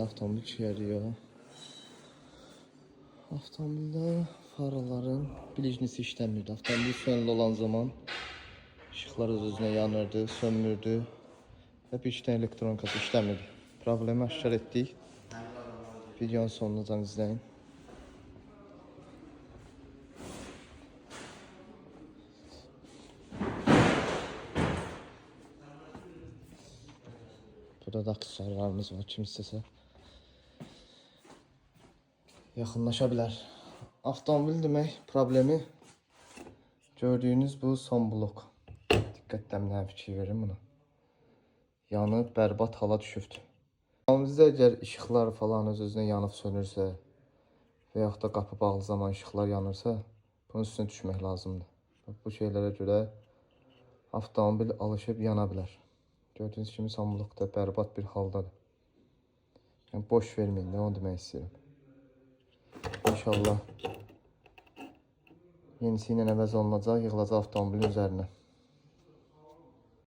avtomobil çiyəriyor. Avtomobildə faraların bilicnisi işləmirdi. Avtomobil sönülü olan zaman işıqlar öz-özünə yanırdı, sönmürdü və bir iki elektronikası işləmirdi. Problemi aşkar etdik. Videonun sonuna izləyin. Burada da aksesuarlarımız var. Kim istəsə yaxınlaşa bilər. Avtomobil demək problemi gördüyünüz bu son blok. Diqqətlə mənə fikir verin buna. Yanıb, bərbad hala düşübdür. Avtomobildə əgər işıqlar falan öz-özünə yanıb sönürsə və yaxud da qapı bağlı zaman işıqlar yanırsa, bunun üstünə düşmək lazımdır. Bu şeylərə görə avtomobil alışıb yana bilər. Gördüyünüz kimi son blokda bərbad bir haldadır. Yəni boş verməyin də, onu demək istəyirəm. İnşallah yenisi ilə əvəz olunacaq, yığılacaq avtomobilin üzərinə.